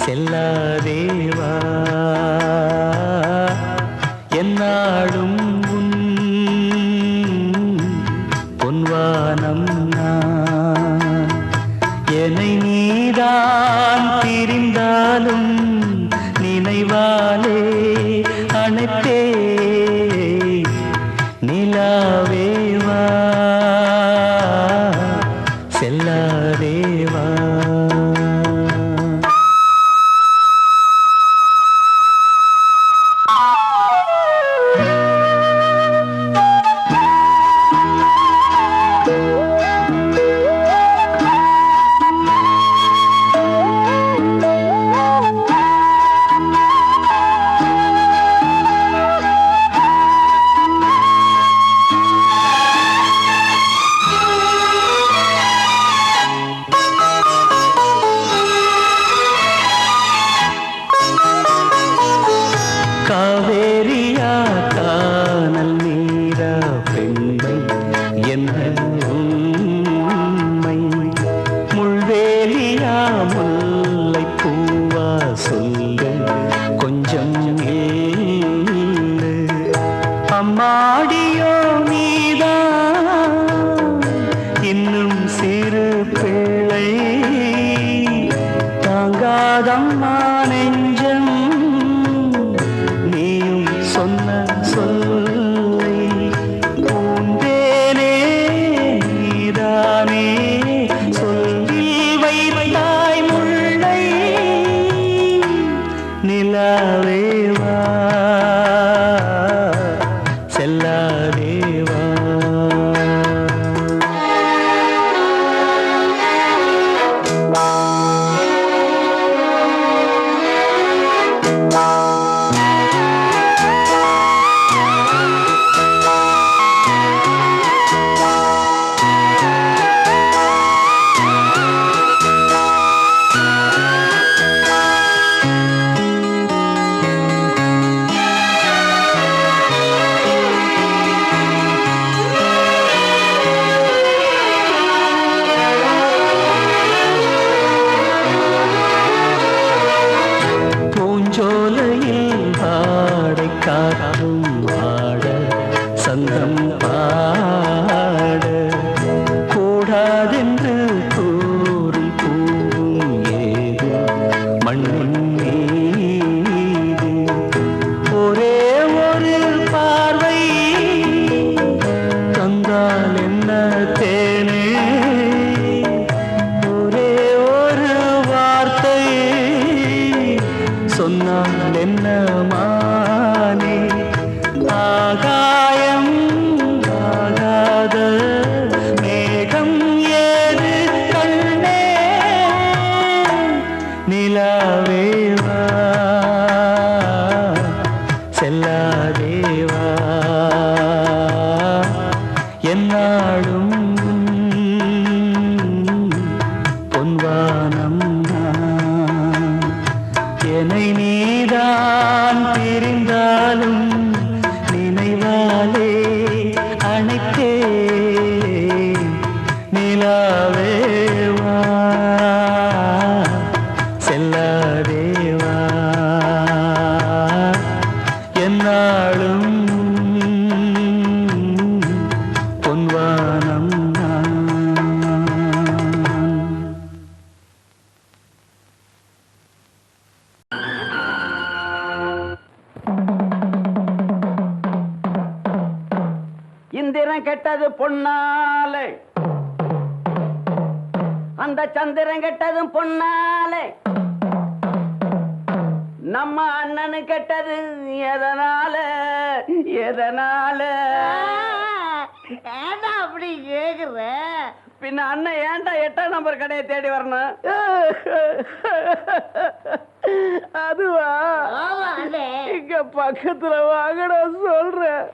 செல்லாதேவா என்னாலும் உன் பொன்வானம் நான் என்னை நீதான் பிரிந்தாலும் நினைவாலே அணைத்தே நிலாவேவா செல்லாதேவா காவேரியா கானல் நீரா பெண்மை என்ன உண்மை முள்வேலியா முல்லை பூவா சொல்லு கொஞ்சம் அம்மாடியோ நீதான் இன்னும் சிறு பிள்ளை தாங்காதம்மா நெஞ்சம் நீயும் சொன்ன சொல்லை பூந்தேனே நீதானே சொல்லில் வைத்தாய் முல்லை நிலாவேவா செல்லாதேவா பூஞ்சோலையில் பாடை காற்றும் பாட சந்தம் பாட கூடாதென்று கூறும் பூவும் ஏது மண்ணின் மீது ஒரே ஒரு பார்வை தந்தால் என்ன தேனே ஒரே ஒரு வார்த்தை சொன்னால் என்ன மானே ஆகாயம் ஆகாத மேகம் ஏது கண்ணே நிலாவேவா செல்லாதேவா என்னாலும் பொன்வானம் நான் என்னை நீதான் பிரிந்தாலும் நினைவாலே அணைத்தே நிலாவேவா செல்லாதேவா என்னாலும் பொன்வானம் நான் இந்திரன் கெட்டது பொன்னாலே அந்த சந்திரன் கெட்டதும் பொன்னாலே நம்ம அண்ணனு கெட்டது எதனால எதனால ஏண்டா அப்படி கேக்குற? பின்ன அண்ணன் ஏன்டா 8ஆம் நம்பர் கடையை தேடி வரணும்? அதுவா இங்க பக்கத்துல வாங்கடா சொல்றேன்.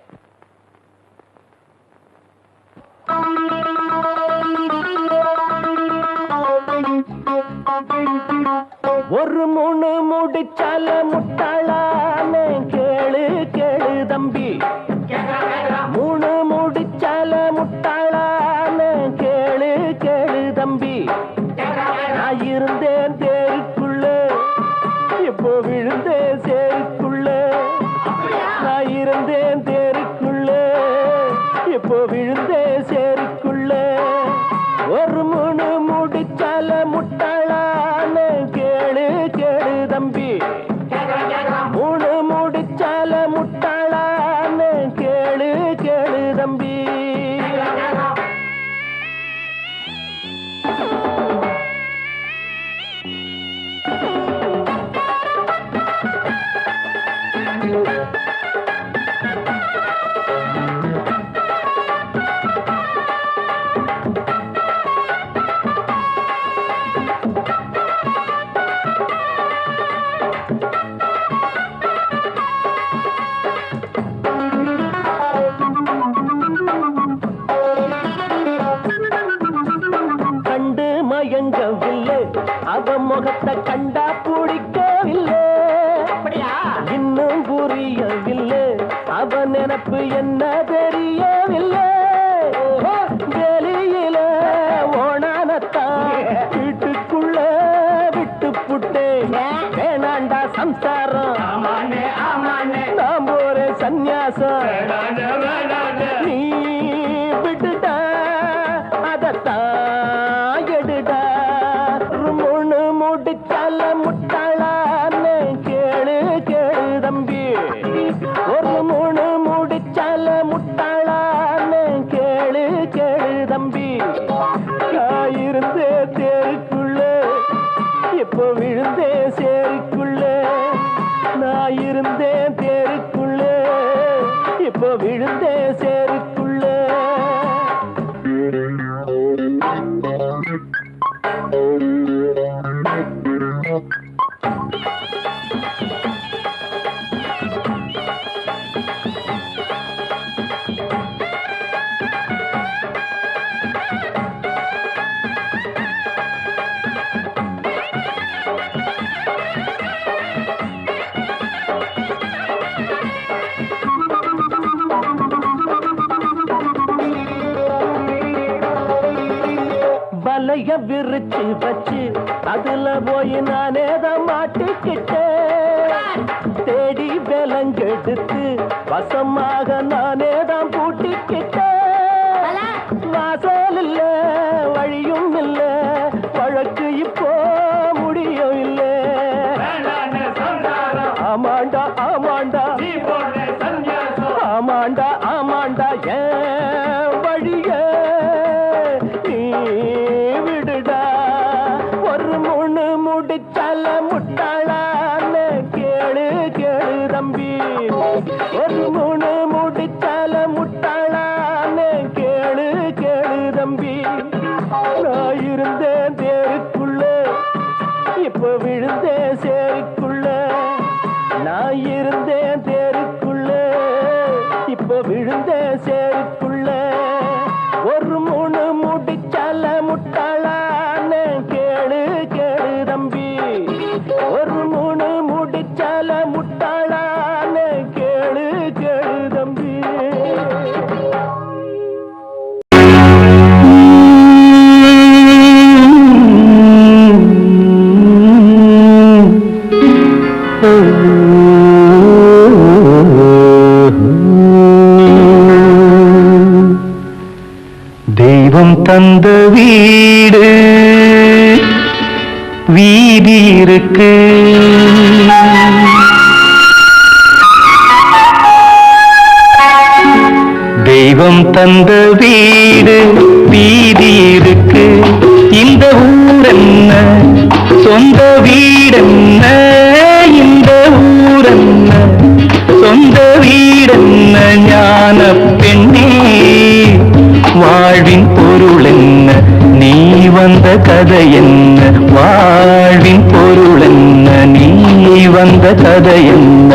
ஒரு மூணு முடிச்சால முட்டாளான கேளு கேளு தம்பி, மூணு முடிச்சால முட்டாளான கேளு கேளு தம்பி. நான் இருந்தேன் தேருக்குள்ள கண்டா பிடிக்கவில்லை. அப்படியா? இன்னும் புரியவில்லை, அவன் நினப்பு என்ன தெரியவில்லை. வெளியில ஓணானத்தான் வீட்டுக்குள்ள விட்டு புட்டேன். வேணாண்டா சம்சாரம், நாம் ஒரு சந்நியாசம். நீ விட்டுடா அதத்தான் எடுடா. முன்னு முடிச்சால முட்டாளான்னு கேளு கேளு தம்பி. ஒரு மூணு முடிச்சால முட்டாளான்னு கேளு கேளு தம்பி. நான் இருந்தே தேருக்குள்ள, இப்போ விழுந்தே சேருக்குள்ள. நான் இருந்தேன் தேருக்குள்ள, இப்போ விழுந்தே சேருக்குள்ள. வலைய விரிச்சு வச்சு அதுல போய் நானே தான் மாட்டிக்கிட்டேன். தேடி விலங்கெடுத்து வசமாக நானே தான் பூட்டிக்கிட்டேன். வாசல் இல்ல வழியும் இல்ல, வழக்கு இப்போ முடியும் இல்ல. ஆமாண்டா ஆமாண்டா ஆமாண்டா ஆமாண்டா ஏன் வழிய நீ விடுடா. ஒரு மூணு முடிச்சால முட்டாளான்னு கேளு கேளு தம்பி. ஒரு மூணு முடிச்சால முட்டாளான்னு கேளு கேளு தம்பி. நான் இருந்தேன் தேருக்குள்ள, இப்ப விழுந்தேன் சேருக்குள்ள. நான் இருந்தேன் தேருக்குள்ள, இப்ப விழுந்தேன் சேருக்குள்ள. ஒரு மூணு முடிச்சால முட்டாளான்னு கேளு கேளு தம்பி. ஒரு மூணு முடிச்சால முட்டாளான்னு கேளு கேளு தம்பி. தெய்வம் தந்த வீடு வீதி இருக்கு. தெய்வம் தந்த வீடு வீதி இருக்கு. இந்த ஊரென்ன சொந்த வீடென்ன, இந்த ஊரென்ன சொந்த வீடென்ன. ஞான பெண்ணே வாழ்வின் பொருள் என்ன, நீ வந்த கதை என்ன. வாழ்வின் பொருள் என்ன, நீ வந்த கதை என்ன.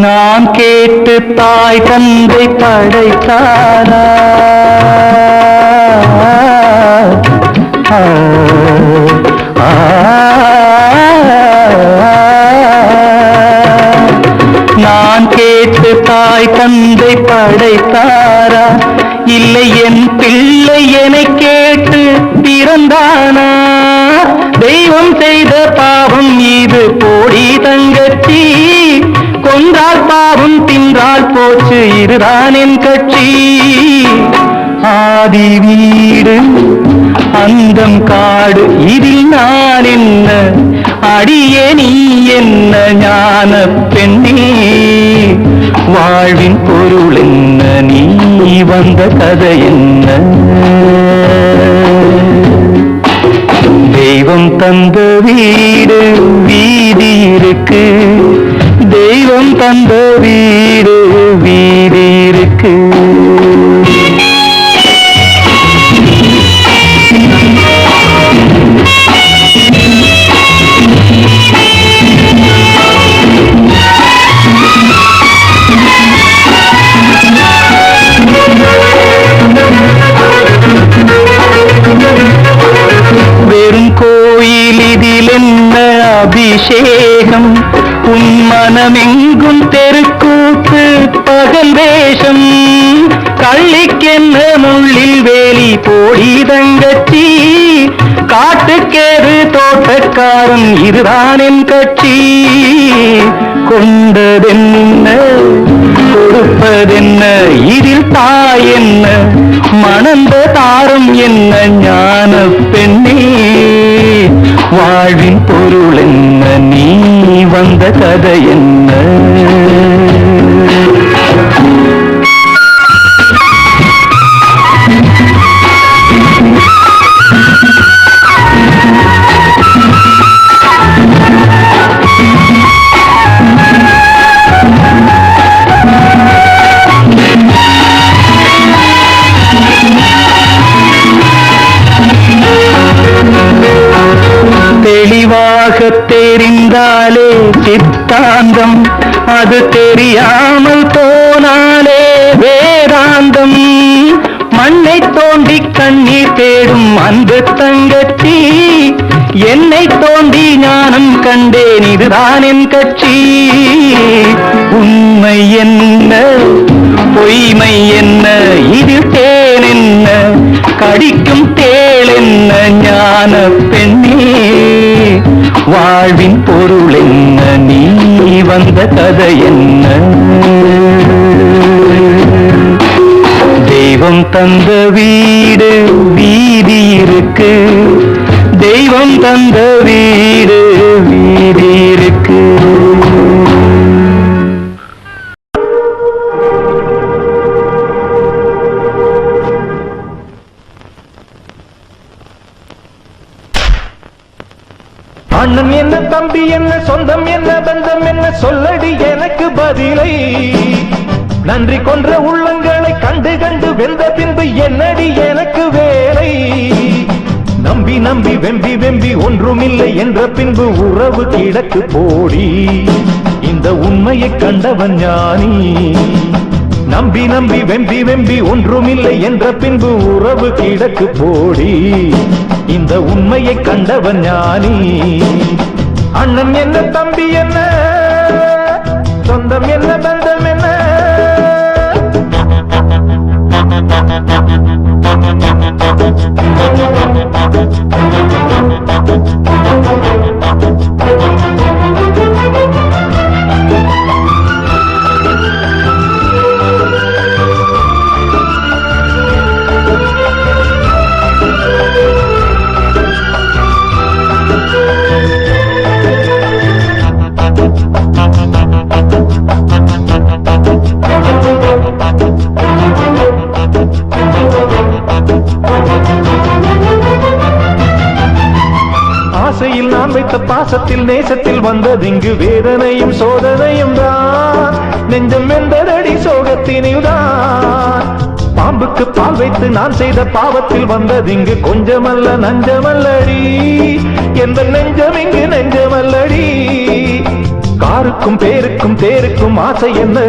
நான் கேட்டு தாய் தந்தை படைத்தாரா. நான் கேட்டு தாய் தந்தை படைத்தாரா, இல்லை என் பிள்ளை என கேட்டு பிறந்தானா. தெய்வம் செய்த பாவம் இது போடி தங்கச்சி. கொன்றால் பாவம் தின்றால் போச்சு, இதுதான் என் கட்சி. ஆதி வீடு அந்தம் காடு, இதில் நான் என்ன அடியே நீ என்ன. ஞான பெண்ணே வாழ்வின் பொருள் என்ன, நீ வந்த கதை என்ன. தெய்வம் தந்த வீடு வீதி இருக்கு. தெய்வம் தந்த வீடு வீதி இருக்கு. அபிஷேகம் உன் மனமெங்கும் தெருக்கூத்து பகல் வேஷம் கள்ளிக்கென்ன முள்ளில் வேலி போடி தங்கச்சி காட்டுக்கேறு தோட்டக்காரன் இதுதான் என் கட்சி கொண்டதென்ன கொடுப்பதென்ன இதில் தாய் என்ன மணந்த தாரம் என்ன ஞான பெண்ணே வாழ்வின் பொருள் என்ன நீ வந்த கதை என்ன தெளிவாக தெரிந்தாலே சித்தாந்தம் அது தெரியாமல் போனாலே வேதாந்தம் மண்ணை தோண்டி கண்ணீர் தேடும் அன்பு தங்கச்சி என்னை தோண்டி ஞானம் கண்டேன் இதுதான் என் கட்சி உண்மை என்ன பொய்மை என்ன இது தேன் என்ன கடிக்கும் தேள் என்ன ஞான பெண்ணே வாழ்வின் பொருள் என்ன நீ வந்த கதை என்ன தெய்வம் தந்த வீடு வீதி இருக்கு தெய்வம் தந்த வீடு வீதி இருக்கு அண்ணன் என்ன தம்பி என்ன சொந்தம் என்ன பந்தம் என்ன சொல்லடி எனக்கு பதிலை நன்றி கொன்ற உள்ளங்களை கண்டு கண்டு வெந்த பின்பு என்னடி எனக்கு வேலை நம்பி நம்பி வெம்பி வெம்பி ஒன்றுமில்லை என்ற பின்பு உறவு கிடக்கு போடி இந்த உண்மையை கண்டவன் ஞானி நம்பி நம்பி வெம்பி வெம்பி ஒன்றுமில்லை என்ற பின்பு உறவு கிடக்கு போடி இந்த உண்மையை கண்டவன் ஞானி அண்ணன் என்ன தம்பி என்ன சொந்தம் என்ன பந்தம் என்ன ஆசையில் நான் வைத்த பாசத்தில் நேசத்தில் வந்ததிங்கு வேதனையும் சோதனையும் தான் நெஞ்சம் வெந்ததடி சோகத்தினில் தான் பாம்புக்கு பால் வைத்து நான் செய்த பாவத்தில் வந்ததிங்கு கொஞ்சமல்ல நஞ்சமல்லடி எந்த நெஞ்சம் இங்கு நெஞ்சமல்லடி காருக்கும் பேருக்கும் தேருக்கும் ஆசை என்ன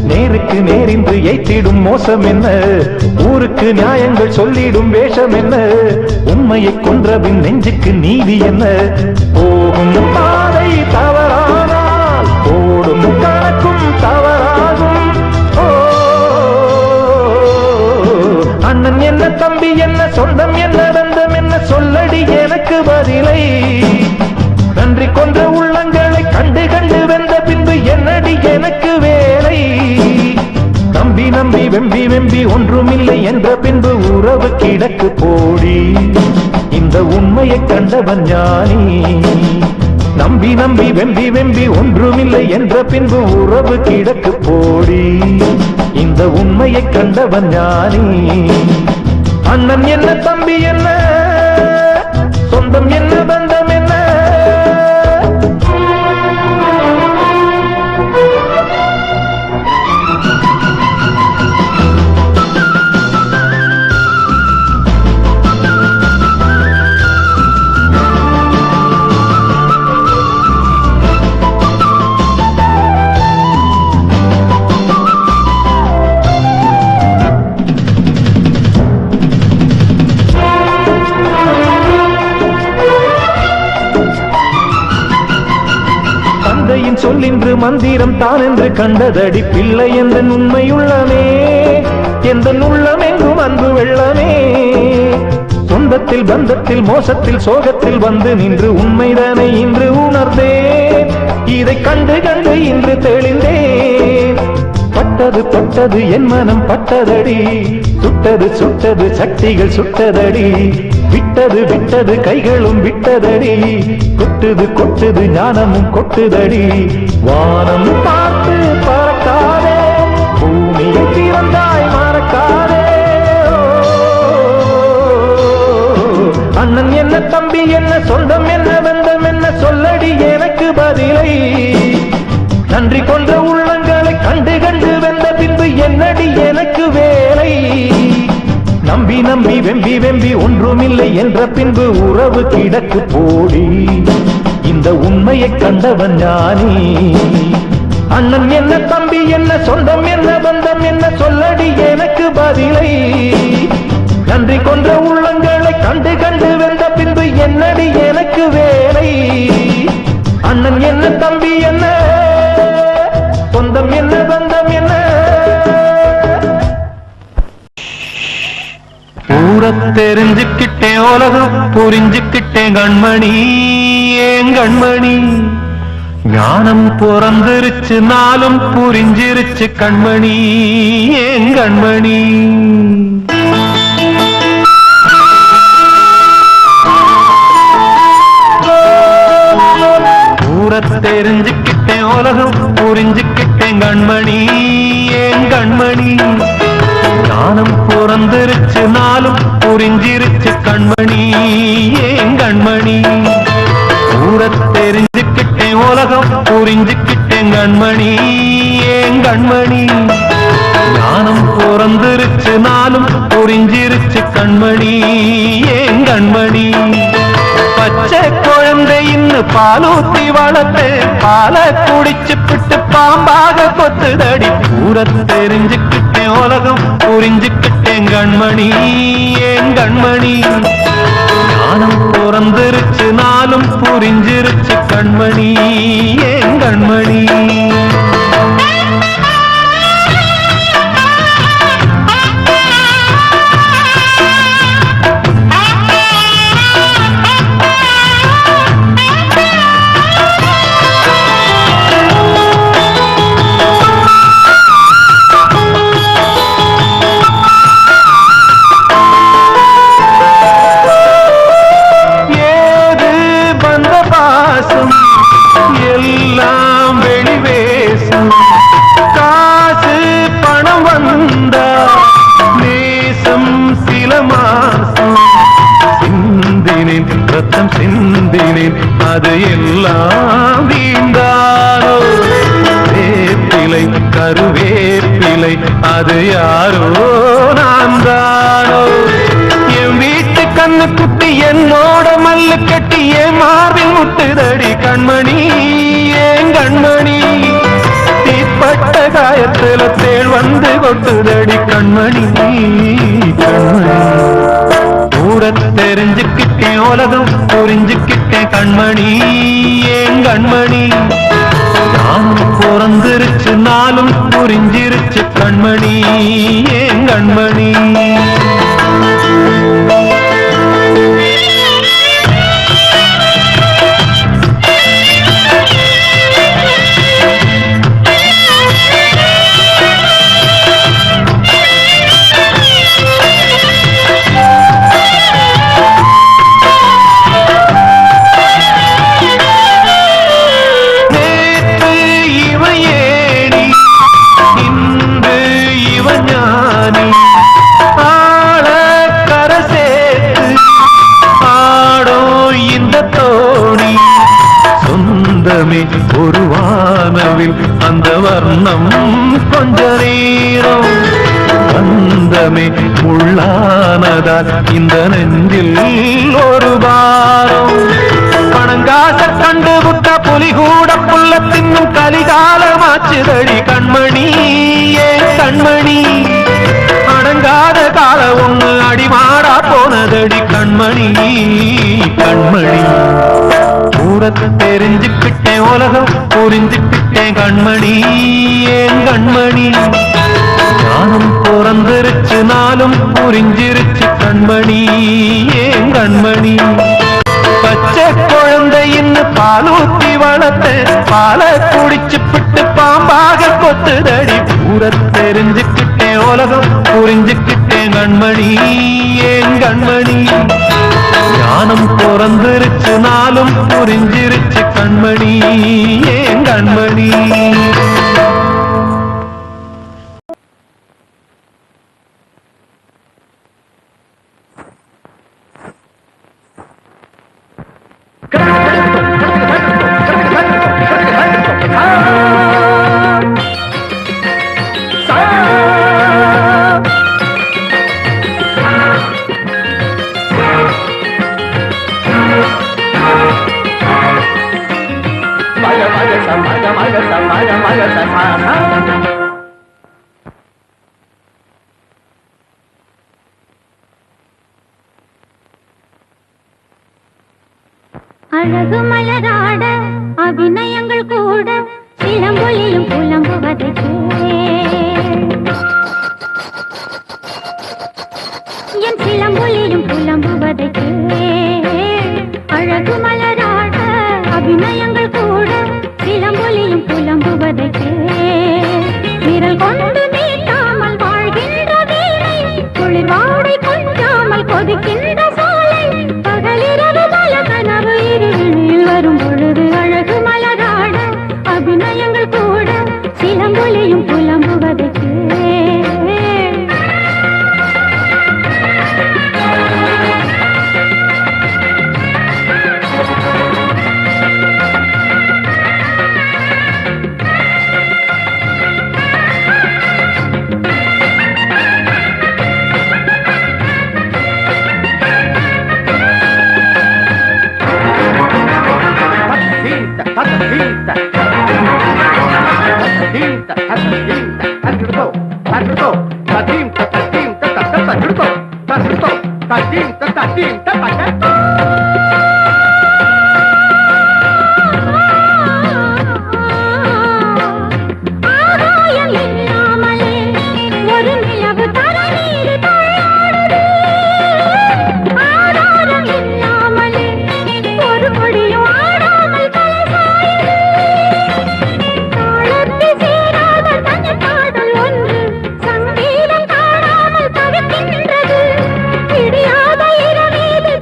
நேருக்கு நேரின்று எய்த்திடும் மோசம் என்ன ஊருக்கு நியாயங்கள் சொல்லிடும் வேஷம் என்ன உண்மையை கொன்றபின் நெஞ்சுக்கு நீதி என்ன போகும் பாதை தவறானால் ஓடும் கணக்கும் தவறாகும் அண்ணன் என்ன தம்பி என்ன சொந்தம் என்ன பந்தம் என்ன சொல்லடி எனக்கு பதிலை நன்றி கொன்ற உள்ளங்களை கண்டு கண்டு வெந்த பின்பு என்னடி எனக்கு வேலை நம்பி நம்பி வெம்பி வெம்பி ஒன்றுமில்லை என்ற பின்பு உறவு கிடக்கு போடி இந்த உண்மையை கண்டவன் ஞானி நம்பி நம்பி வெம்பி வெம்பி ஒன்றுமில்லை என்ற பின்பு உறவு கிடக்கு போடி இந்த உண்மையை கண்டவன் ஞானி அண்ணன் என்ன தம்பி என்ன சொந்தம் என்ன பந்தம் என்ன இன்று மந்திரம் தான் என்று கண்டதடி பிள்ளை என்ற உண்மையுள்ளமே எந்த உள்ளமெங்கும் அன்பு வெள்ளமே சொந்தத்தில் பந்தத்தில் மோசத்தில் சோகத்தில் வந்து நின்று உண்மைதானே இன்று உணர்ந்தேன் இதை கண்டு கண்டு இன்று தெளிந்தேன் பட்டது தொட்டது என் மனம் பட்டதடி சுட்டது சுட்டது சக்திகள் சுட்டதடி விட்டது விட்டது கைகளும் விட்டதடி கொட்டுது கொட்டுது ஞானமும் கொட்டுதடி வானம் பார்த்து பறக்காதே பூமியை திறந்தாய் மறக்காதே அண்ணன் என்ன தம்பி என்ன சொந்தம் என்ன பந்தம் என்ன சொல்லடி எனக்கு பதிலை நன்றி கொண்ட உள்ளங்களை கண்டு கண்டு வெந்த பின்பு என்னடி எனக்கு வேலை நம்பி நம்பி வெம்பி வெம்பி ஒன்றுமில்லை என்ற பின்பு உறவு கிடக்கு போடி இந்த உண்மையை கண்டவன் ஞானி அண்ணன் என்ன தம்பி என்ன சொந்தம் என்ன பந்தம் என்ன சொல்லடி எனக்கு பதிலை நன்றி கொன்ற உள்ளங்களை கண்டு கண்டு வெந்த பின்பு என்னடி எனக்கு வேலை அண்ணன் என்ன தம்பி என்ன சொந்தம் என்ன பந்தம் என்ன ஊரை தெரிஞ்சுக்கிட்டேன் உலகம் புரிஞ்சுக்கிட்டேன் கண்மணி ஏன் கண்மணி ஞானம் பிறந்திருச்சு நாளும் புரிஞ்சிருச்சு கண்மணி ஏன் கண்மணி ஊரை தெரிஞ்சுக்கிட்டேன் உலகம் புரிஞ்சுக்கிட்டேன் கண்மணி ஏன் கண்மணி ஞானம் பிறந்திருச்சு நாளும் புரிஞ்சிருச்சு கண்மணி ஏன் கண்மணி ஊரை தெரிஞ்சுக்கிட்டேன் உலகம் புரிஞ்சுக்கிட்டேன் கண்மணி ஏன் கண்மணி ஞானம் பிறந்திருச்சு நாளும் புரிஞ்சிருச்சு கண்மணி ஏன் கண்மணி பச்சை குழந்தை இன்னும் பாலூத்தி வளர்த்து பால குடிச்சு பிட்டு பாம்பாக கொத்துதடி ஊரை தெரிஞ்சுக்கிட்டேன் உலகம் புரிஞ்சுக்கிட்டேன் கண்மணி ஏன் கண்மணி ஞானம் பிறந்திருச்சு நாளும் புரிஞ்சிருச்சு கண்மணி ஏன் கண்மணி எல்லாம் வெளிவேசம் காசு பணம் வந்த நேசம் சில மாசம் சிந்தினேன் ரத்தம் சிந்தினேன் அது எல்லாம் வீண்டானோ வேப்பிலை கருவேப்பிலை அது யாரோ நான் தானோ என் வீட்டு கண்ணு குட்டி என்னோட மல்லு கட்டி என் மார்பில் முட்டுதடி கண்மணி ஏன் கண்மணி தீப்பட்ட காயத்துல தேள் வந்து கொட்டுதடி கண்மணி கண்மணி ஊரை தெரிஞ்சுக்கிட்டேன் உலகம் புரிஞ்சுக்கிட்டேன் கண்மணி ஏன் கண்மணி ஞானம் பிறந்திருச்சு நாளும் புரிஞ்சிருச்சு கண்மணி ஏன் கண்மணி ஒரு வானவில் அந்த வர்ணம் கொஞ்ச நேரம் பந்தமே உள்ளானதால் இந்த நெஞ்சில் ஒரு பாரம் பணங்காச கண்டு விட்ட புலி கூட புல்ல தின்னும் கலிகாலமாச்சுதடி கண்மணி ஏன் கண்மணி அடங்காத கால ஒண்ணு அடிமாடா போனதடி கண்மணி கண்மணி ஊரை தெரிஞ்சுக்கிட்டேன் உலகம் புரிஞ்சுக்கிட்டேன் புரிஞ்சுக்கிட்டேன் கண்மணி ஏன் கண்மணி ஞானம் பிறந்திருச்சு நாளும் புரிஞ்சிருச்சு கண்மணி ஏன் கண்மணி பச்சை குழந்தை இன்னும் பாலூத்தி வளர்த்த பாலை குடிச்சு பிட்டு பாம்பாக கொத்துதடி பூர தெரிஞ்சுக்கிட்டேன் உலகம் புரிஞ்சுக்கிட்டேன் கண்மணி ஏன் கண்மணி ஞானம் பிறந்திருச்சு நாளும் புரிஞ்சிருச்சு கண்மணி ஏன் கண்மணி அழகு மலராட அபிநயங்கள் கூட சிலம்பொலியும் புலம்புவதை என் சிலம்பொலியும் புலம்புவதை அழகு மலராட அபிநயங்கள் கூட சிலம்பொலியும் புலம்புவதை விரல் கொண்டு நீட்டாமல் வாழ்கின்ற வீணை குளிர் வாடை கொஞ்சாமல் கொதிக்கின்ற சோலை பகலிரவு பல கனவு இருளில் வரும் பொழுது அழகு மலராட அபிநயங்கள் கூட சிலம்பொலியும் புலம்புவதற்கு இடியாத இரவீது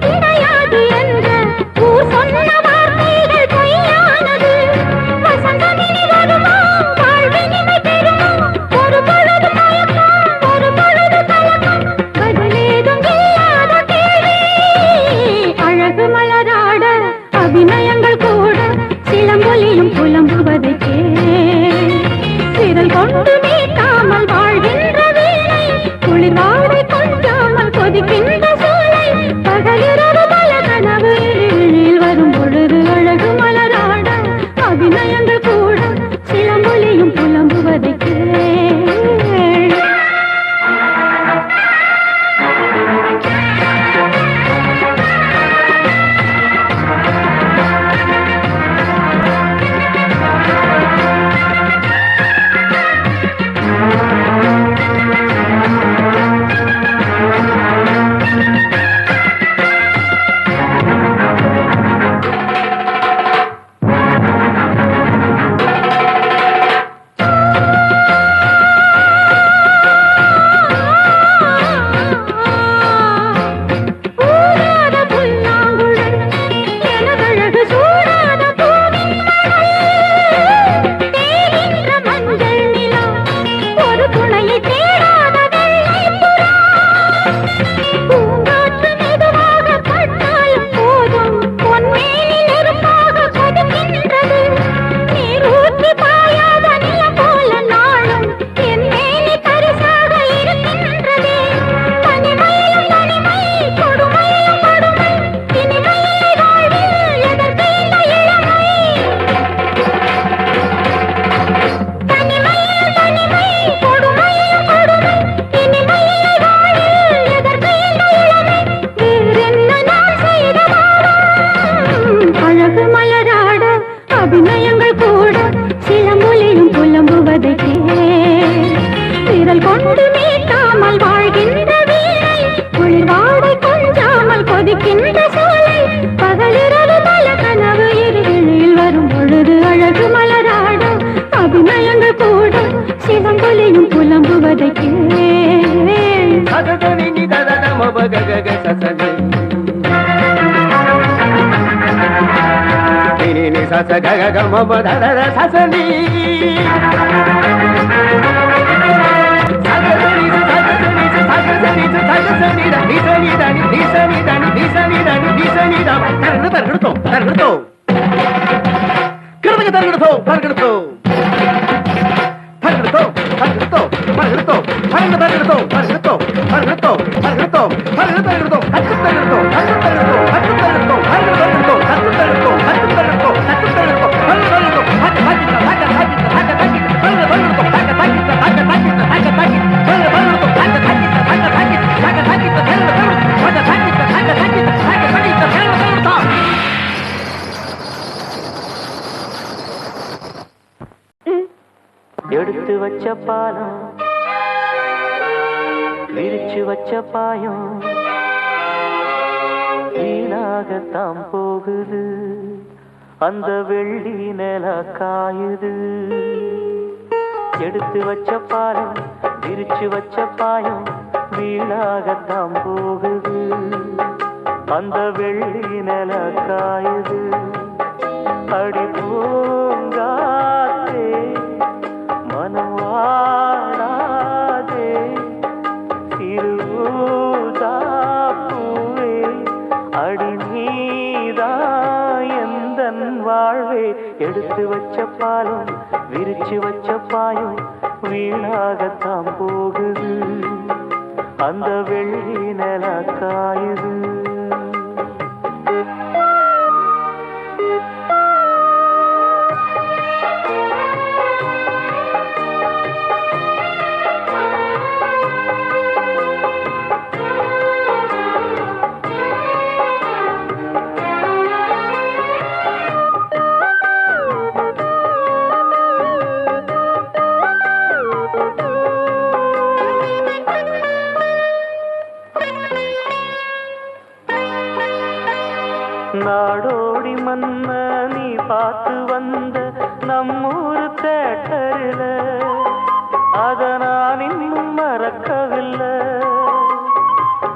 மப கக சசனி நீ சச கக மப தத சசனி எடுத்து வச்ச பாலம் விரிச்சு வச்ச பாயம் வீணாகத்தான் போகுது அந்த வெள்ளி நில காயுது எடுத்து வச்ச பாலம் விரிச்சு வச்ச பாயம் வீணாகத்தான் போகுது அந்த வெள்ளி நில காயுது அடி பூங்காத்தே மனவாடாதே திருவுதாப்பூவே அடி நீதா எந்தன் வாழ்வே எடுத்து வச்ச பாலம் விரிச்சு வச்ச பாயம் வீணாகத்தான் போகுது அந்த வெள்ளி நில காயுது நாடோடி மன்ன நீ பார்த்து வந்த நம்மூரு தேட்டரில் அத நான் இன்னும் மறக்கவில்லை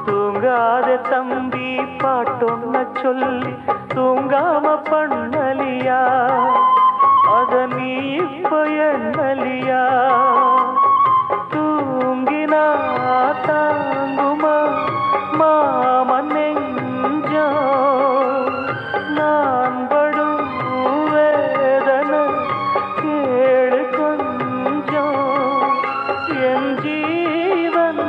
தூங்காத தம்பி பாட்டொன்ன சொல்லி தூங்காம பண்ணலியா அத நீ இப்ப எண்ணலியா தூங்கினா தாங்குமா மாமன் நெஞ்சோ நான் படும் வேதனை கேளு கொஞ்சம் என் ஜீவன்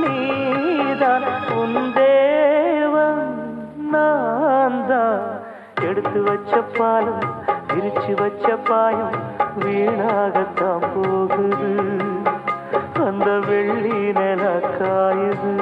நீதான் உன் தேவன் நான் தான் எடுத்து வச்ச பாலம் விரிச்சு வச்ச பாயம் வீணாகத்தான் போகுது அந்த வெள்ளி நில காயுது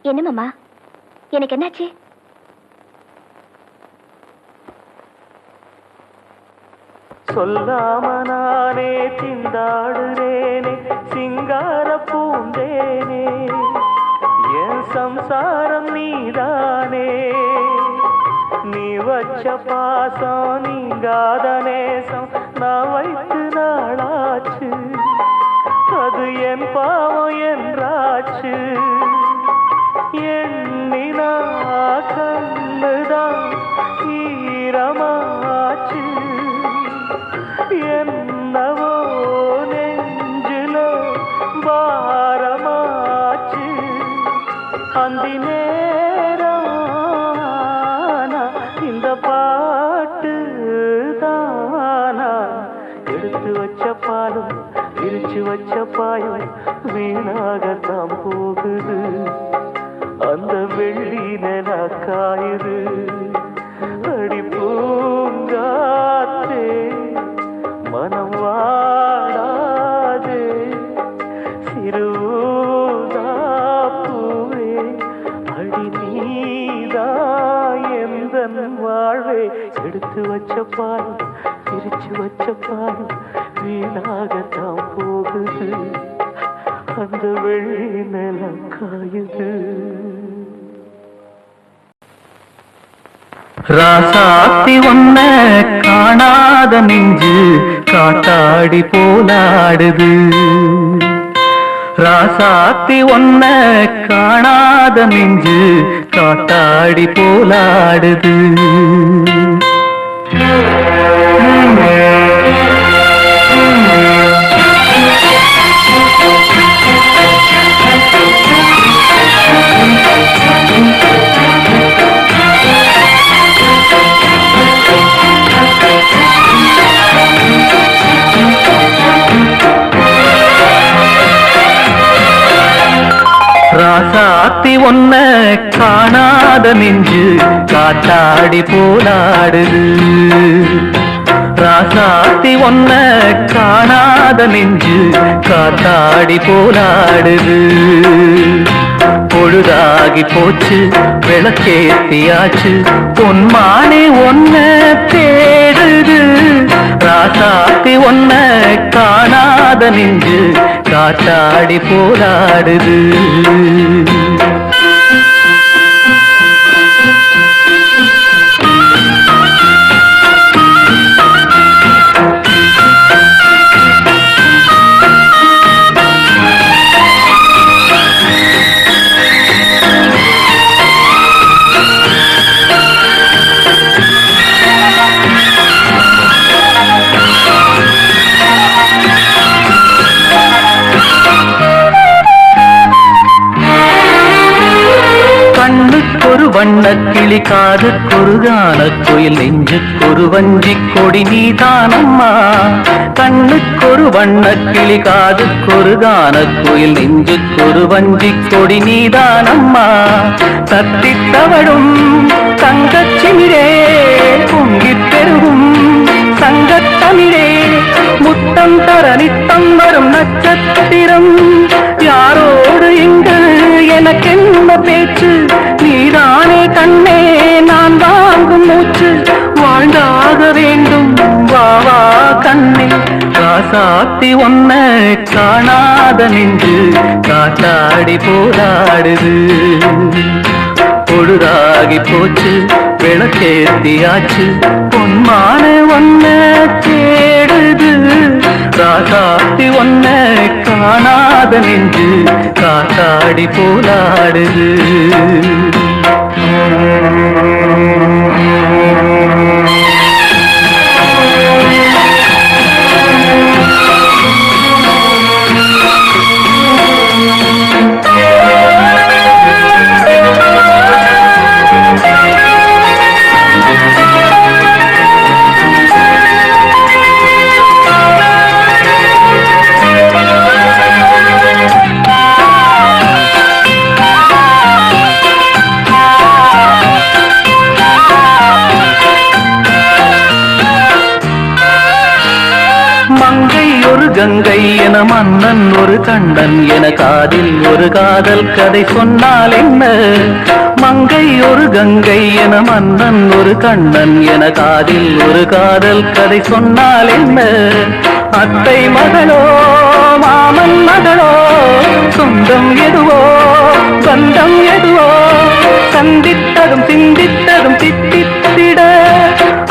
என்ன மாமா, எனக்கு என்னாச்சு? சொல்லாம நானே திண்டாடுறேனே சிங்கார பூந்தேனே என் சம்சாரம் நீதானே நீ வச்ச பாசம் நீங்காத நேசம் நான் வைத்து நாளாச்சு அது என் பாவம் என்றாச்சு எண்ணினா கண்ணுதான் ஈரமாச்சு என்னவோ நெஞ்சில பாரமாச்சு அந்தி நேரானா இந்த பாட்டு தானா எடுத்து வச்ச பாலும் விரிச்சு வச்ச பாயும் வீணாகத்தான் போகுது அந்த வெள்ளி நில காயுது அடி பூங்காத்தே மனம் வாடாதே சிறுதாப்பூவே அடி நீதா எந்தன் வாழ்வே எடுத்து வச்ச பால் பிரிச்சு வச்ச பால் வீணாகத்தான் போகுது அந்த வெள்ளி நிலம் காயுது ராசாத்தி ஒன்ன காணாத நெஞ்சு காட்டாடி போலாடுது ராசாத்தி ஒன்ன காணாத நெஞ்சு காட்டாடி போலாடுது ராசாத்தி ஒன்ன காணாத நெஞ்சு காட்டாடி போலாடுது ராசாத்தி ஒன்ன காணாத நெஞ்சு காத்தாடி போலாடுது பொழுதாகி போச்சு விளக்கேத்தியாச்சு பொன்மானே ஒன்ன தேடுது ராசாத்தி ஒன்ன காணாத நெஞ்சு காத்தாடி போலாடுது கண்ணுக்கொரு வண்ணக்கிளி காதுக்கொரு கானக்குயில் நெஞ்சுக்கொரு வஞ்சிக் கொடி நீதானம்மா கண்ணுக்கொரு வண்ணக்கிளி காதுக்கொரு கானக்குயில் நெஞ்சுக்கொரு வஞ்சிக் கொடி நீதானம்மா தத்தித்தவழும் தங்கச்சிமிரே பொங்கிப் பெருகும் சங்கத்தமிழே முத்தம் தர நித்தம் வரும் நட்சத்திரம் யாரோடு இங்கு எனக்கென்ன பேச்சு நீதானே கண்ணே நான் வாங்கும் மூச்சு வாழ்ந்தாக வேண்டும் வா வா கண்ணே ராசாத்தி ஒன்ன காணாத நெஞ்சு காட்டாடி போராடுது பொழுதாகி போச்சு விளக்கேத்தியாச்சு பொன்மான ஒன்ன தேடுது ராசாத்தி ஒன்ன காணாத நெஞ்சு காத்தாடி போலாடுது கங்கை என மன்னன் ஒரு கண்ணன் என காதில் ஒரு காதல் கதை சொன்னால் என்ன மங்கை ஒரு கங்கை என மன்னன் ஒரு கண்ணன் என காதில் ஒரு காதல் கதை சொன்னால் என்ன அத்தை மகளோ மாமன் மகளோ சொந்தம் எதுவோ பந்தம் எதுவோ சந்தித்ததும் சிந்தித்ததும் தித்தித்திட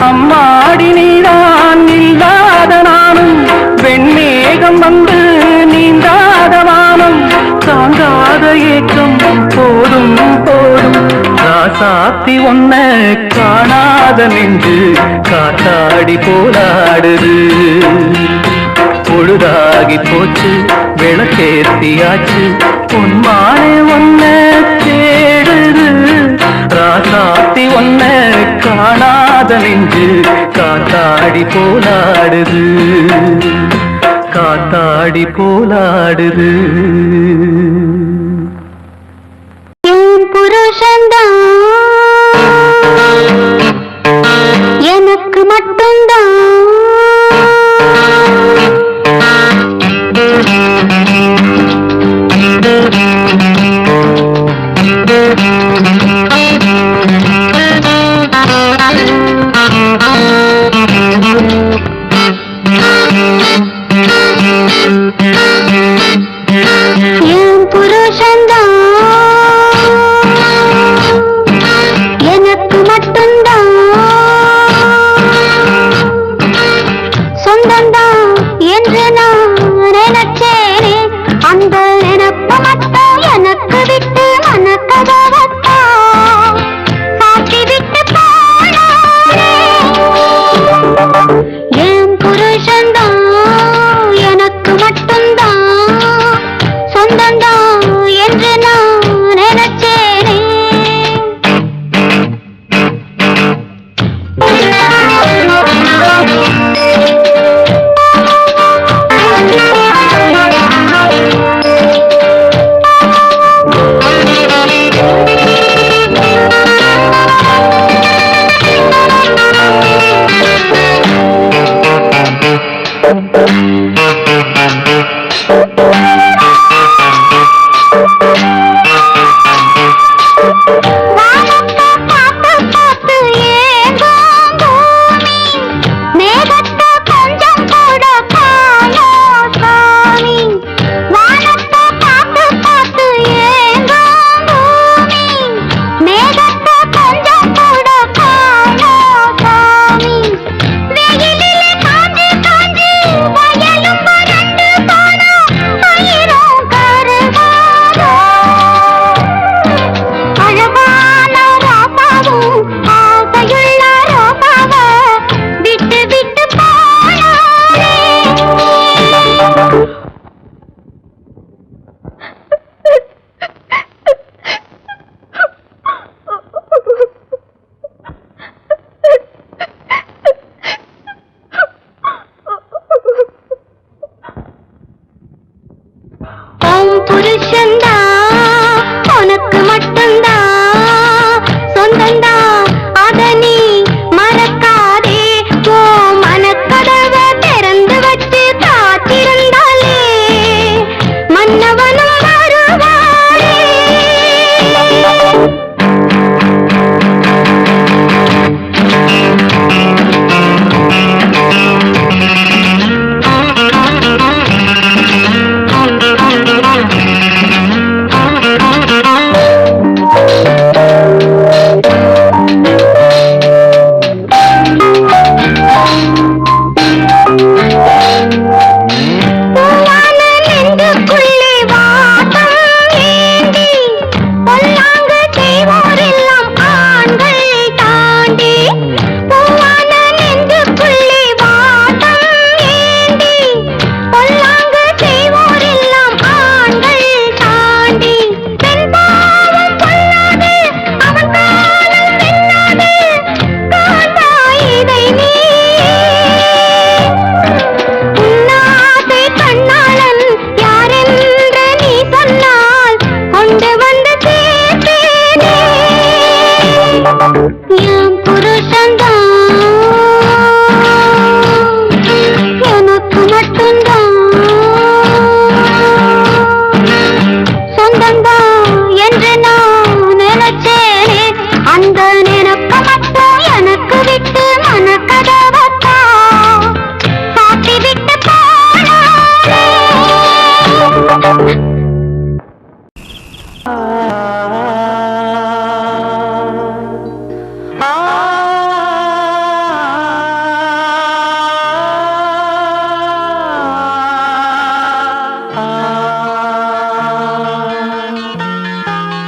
அம்மாடி நீதான் இல்லாத நானும் வெண்மேகம் வந்து நீந்தாத வானம் தாங்காத ஏக்கம் போதும் போதும் ராசாத்தி ஒன்ன காணாத நெஞ்சு காத்தாடி போலாடுது பொழுதாகி போச்சு விளக்கேத்தியாச்சு பொன்மானே ஒன்ன தேடுது ராசாத்தி ஒன்ன காணாத நெஞ்சு காத்தாடி போலாடுது காத்தாடி போலாடுது புருஷன்தான்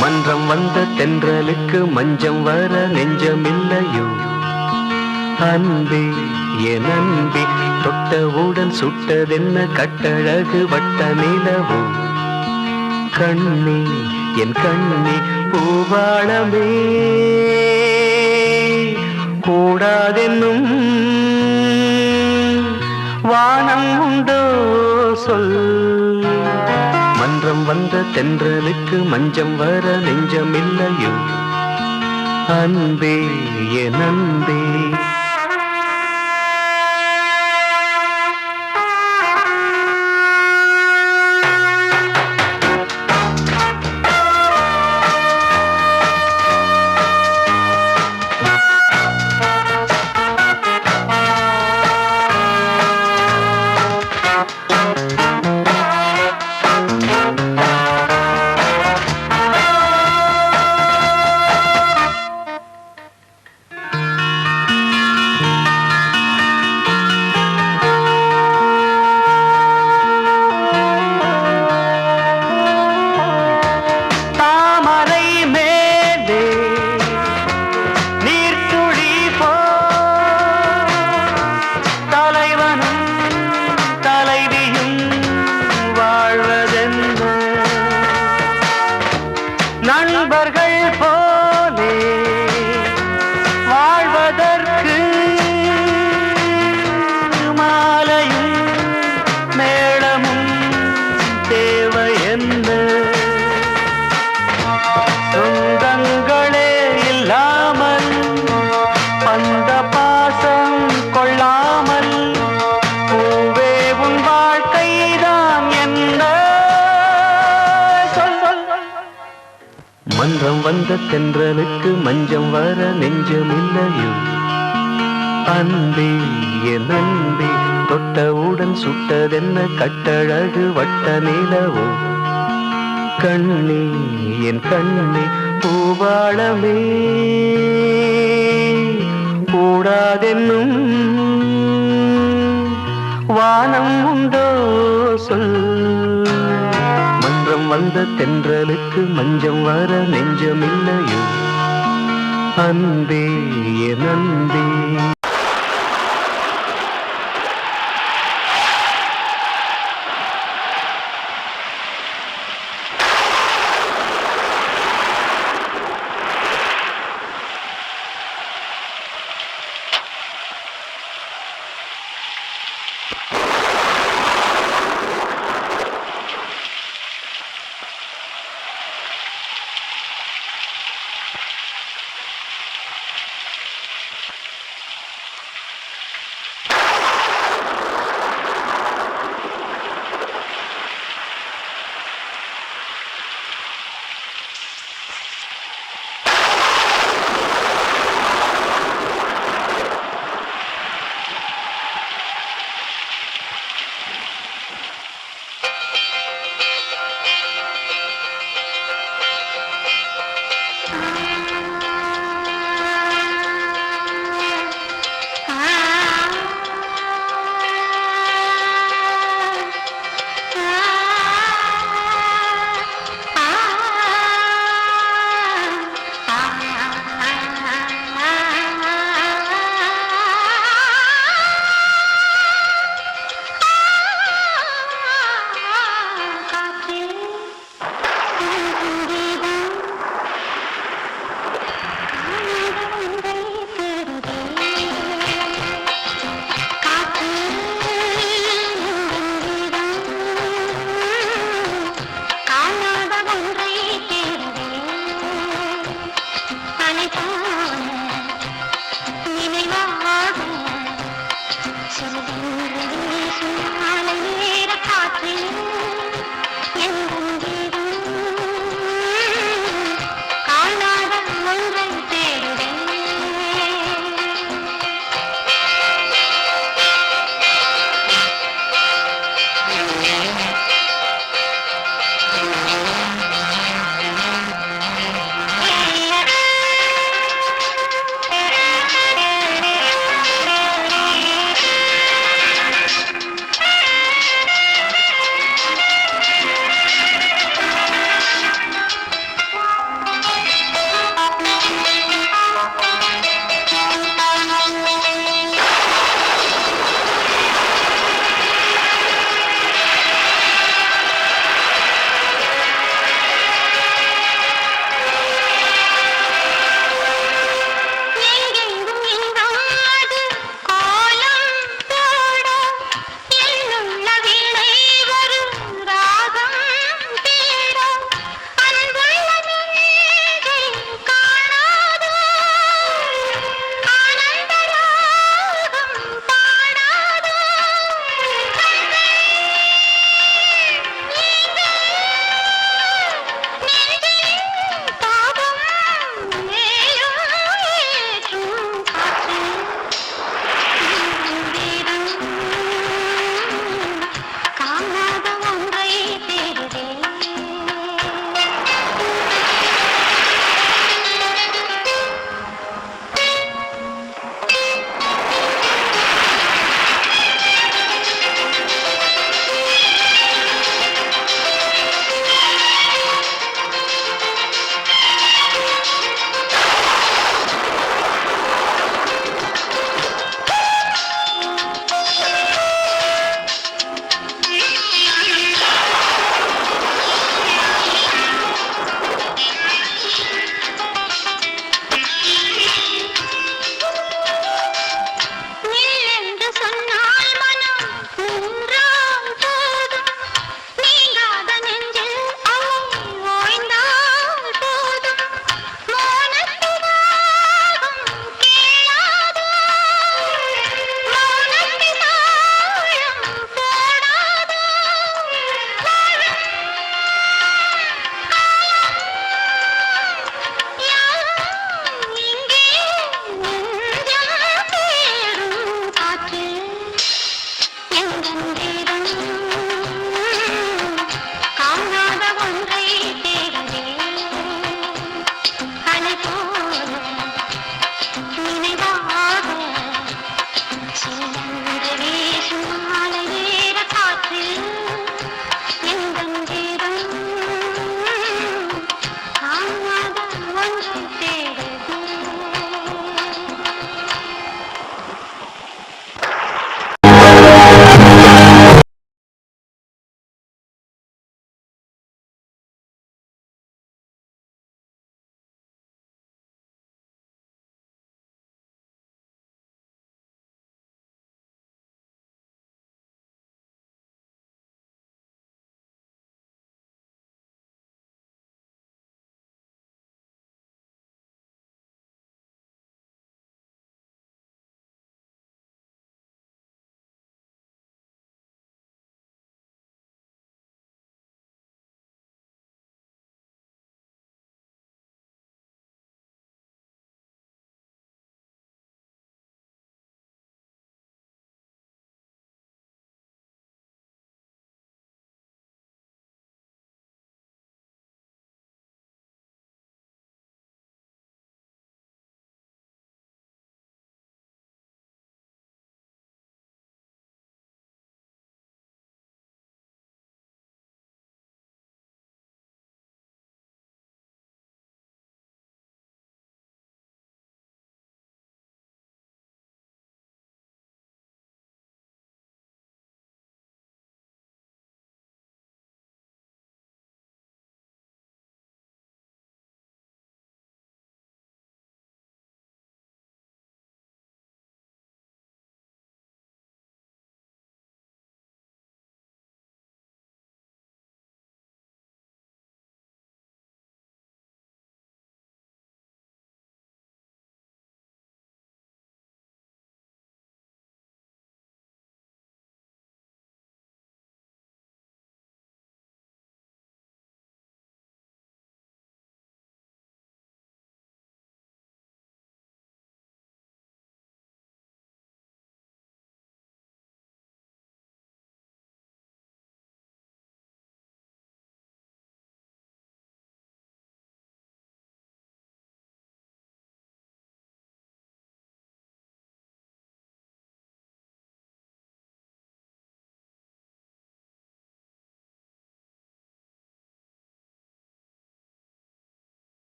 மன்றம் வந்த தென்றலுக்கு மஞ்சம் வர நெஞ்சமில்லையோ அன்பே என் அன்பே தொட்டவுடன் சுட்டதென்ன கட்டழகு வட்ட நிலவோ கண்ணே என் கண்ணே பூவாளமே கூடாதென்னும் வானம் உண்டோ சொல் மன்றம் வந்த தென்றலுக்கு மஞ்சம் வர நெஞ்சமில்லையோ அன்பே என் அன்பே நண்பர்கள் போலே வாழ்வதற்கு மாலையும் மேளமும் தேவை என்ன சொந்தங்களே இல்லாமல் பந்த பாசம் கொள்ளாமல் பூவே உன் வாழ்க்கைதான் என்ன மன்றம் வந்த தென்றலுக்கு மஞ்சம் வர நெஞ்சமில்லையோ அன்பே என் அன்பே தொட்டவுடன் சுட்டதென்ன கட்டழகு வட்ட நிலவோ கண்ணே என் கண்ணே பூவாளமே கூடாதென்னும் வானம் உண்டோ சொல் மன்றம் வந்த தென்றலுக்கு மஞ்சம் வர நெஞ்சமில்லையோ அன்பே என் அன்பே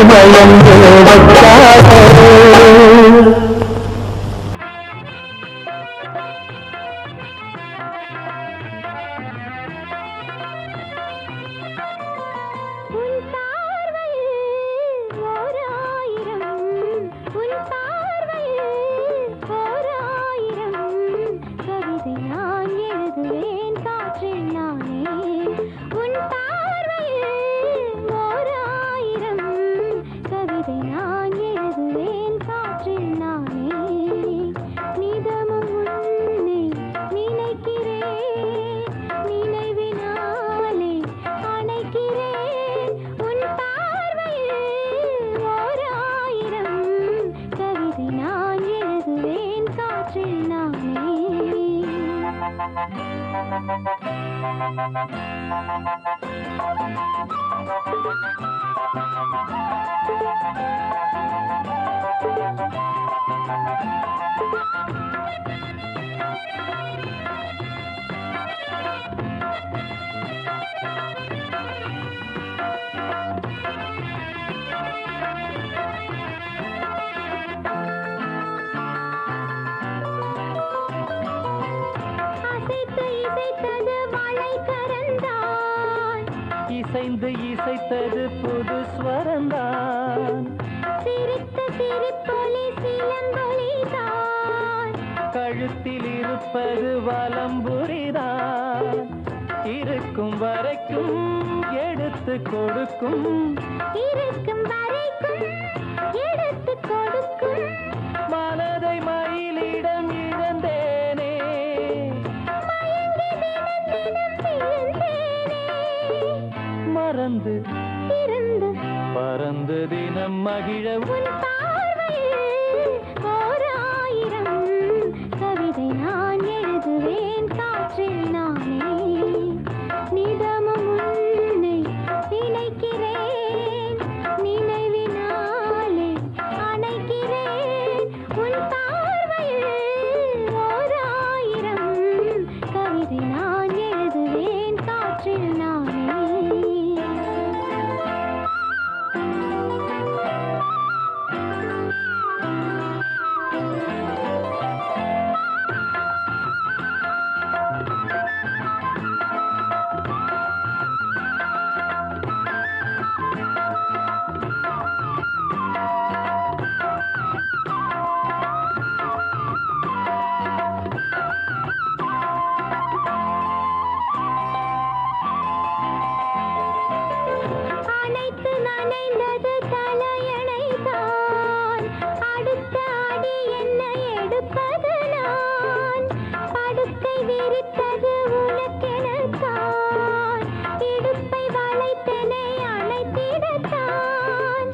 மயங்க வச்சாரோ. இசைந்து இசைத்தது புது ஸ்வரந்தான், சிரித்த சிரிப்பொலி சிலம்பொலிதான், கழுத்தில் இருப்பது வலம்புரிதான், இருக்கும் வரைக்கும் எடுத்து கொடுக்கும், இருக்கும் வரைக்கும் எடுத்து கொடுக்கும், மனதை மயிலிடம் இழந்தேனே, மயங்கி தினம் தினம் விழுந்தேனே, மறந்து இருந்து பறந்து தினம் மகிழ உன் பார்வையில் ஓர் ஆயிரம் கவிதை நான் எழுதுவேன் காற்றில் நானே, நிதமும் உன்னை நினைக்கிறேன், நினைவினாலே அணைக்கிறேன், உன் பார்வையில் ஓர் ஆயிரம் கவிதை நான் எழுதுவேன் காற்றில் நானே. அனைத்து நனைந்தது தலையணைதான், அடுத்த அடி என்ன எடுப்பது நான், படுக்கை விரித்தது உனக்கெனத்தான், இடுப்பை வளைத்தனை அணைத்திடத்தான்,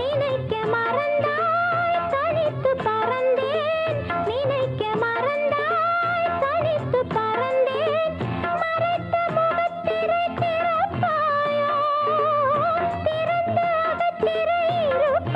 நினைக்க மறந்தாய் தனித்து பறந்தேன், நினைக்க மறந்தாய் தனித்து பறந்தேன், மறைத்த முகத்திரை திறப்பாயோ, திறந்த அகத்திரை இருப்பாயோ.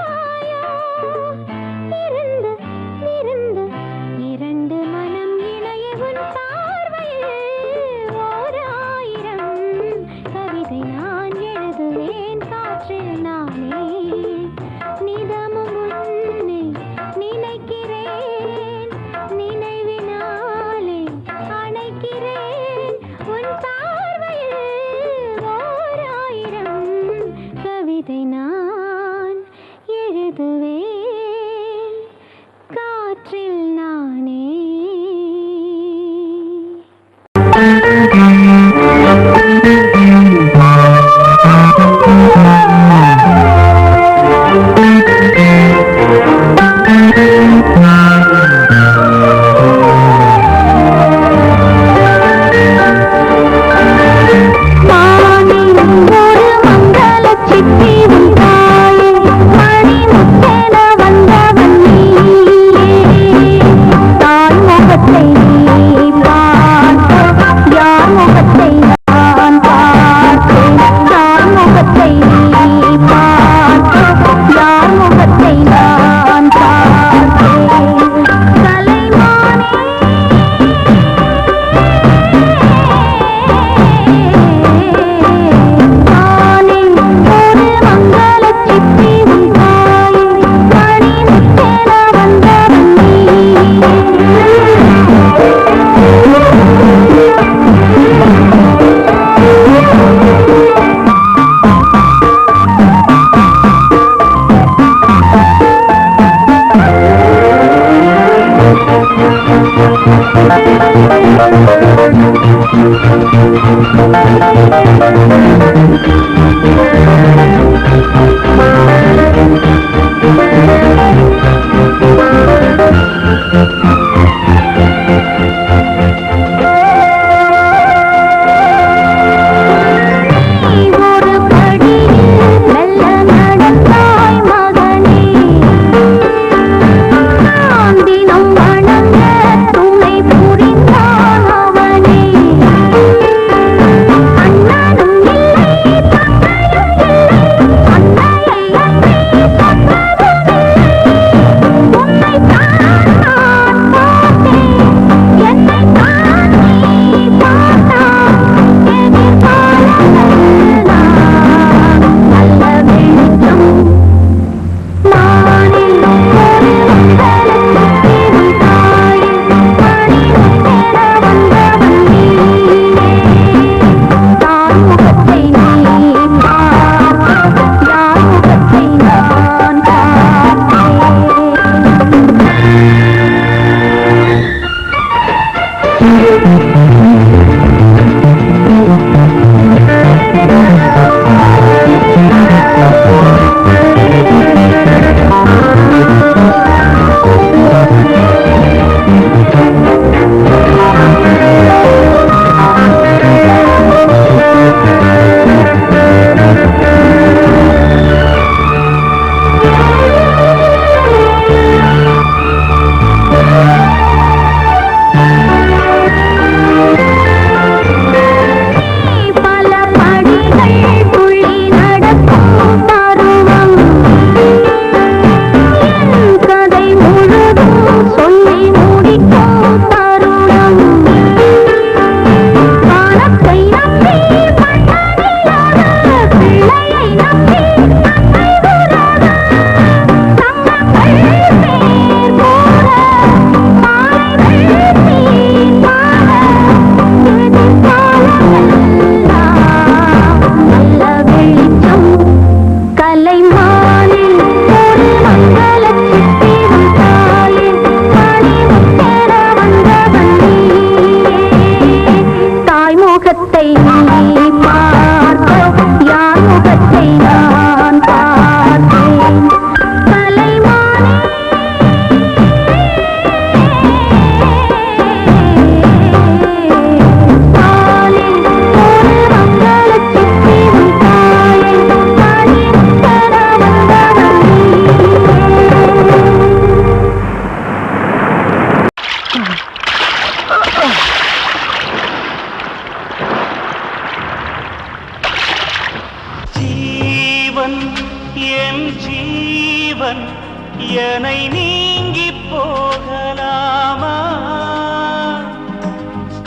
என்னை நீங்கி போகலாமா?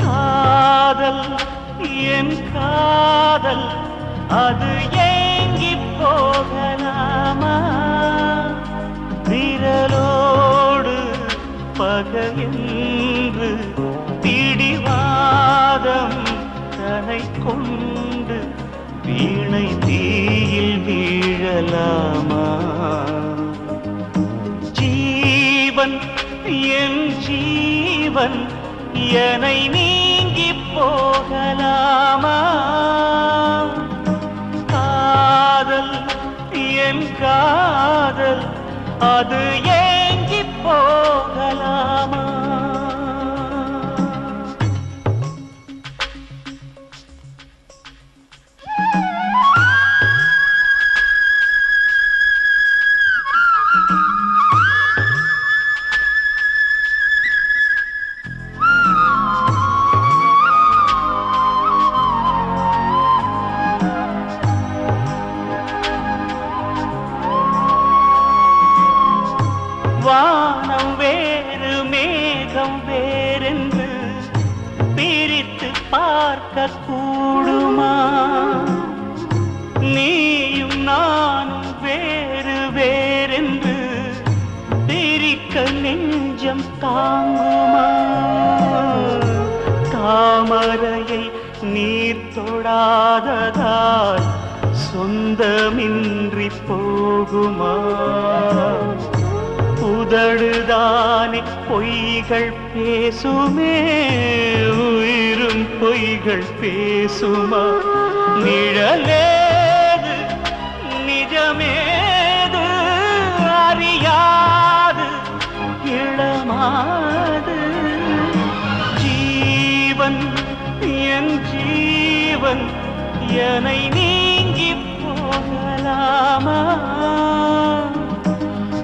காதல் என் காதல் அது ஏங்கி போகலாமா? விரலோடு பகையென்று பிடிவாதம் தனை கொண்டு வீணை தீயில் வீழலாமா? ஜீவன் என் ஜீவன் என்னை நீங்கி போகலாமா? காதல் என் காதல் அது ஏங்கி போகலாமா? வானம் வேறு மேகம் வேறென்று பிரித்து பார்க்க கூடுமா? நீயும் நானும் வேறு வேறென்று பிரிக்க நெஞ்சம் தாங்குமா? தாமரையை நீர் தொடாததால் சொந்தமின்றி போகுமா? உதடுதானே பொய்கள் பேசுமே, உயிரும் பொய்கள் பேசுமா நிழலேது நிஜமேது அறியாது இளமாது ஜீவன் என் ஜீவன் என்னை நீங்கி போகலாமா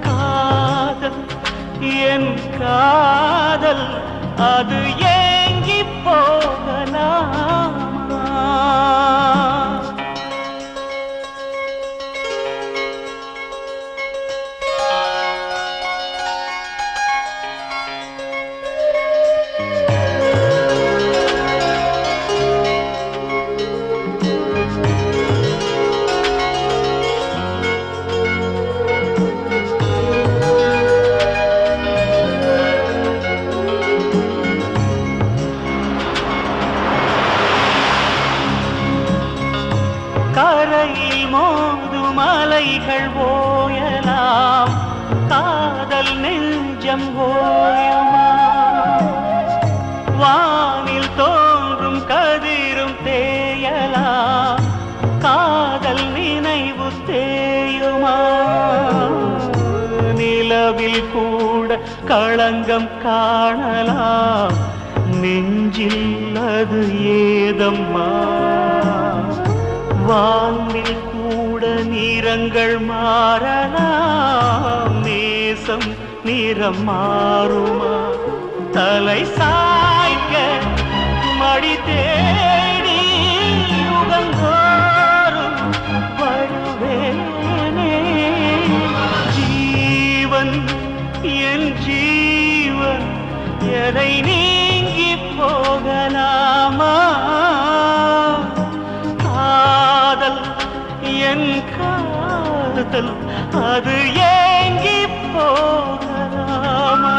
காதல் என் காதல் அது ஏங்கி போகலாமா கரையில் மோதும் அலைகள் ஓயலாம் காதல் நெஞ்சம் ஓயுமா வானில் தோன்றும் கதிரும் தேயலாம் காதல் நினைவு தேயுமா நிலவில் கூட களங்கம் காணலாம் நெஞ்சில் அது ஏதம்மா வானில் கூட நிறங்கள் மாறலாம் நேசம் நிறம் மாறுமா தலை சாய்க்க மடி தேடி யுகந்தோறும் வருவேனே ஜீவன் என் ஜீவன் எதை நீங்கி போகலாமா காதல் என் காதல் அது ஏங்கி போகலாமா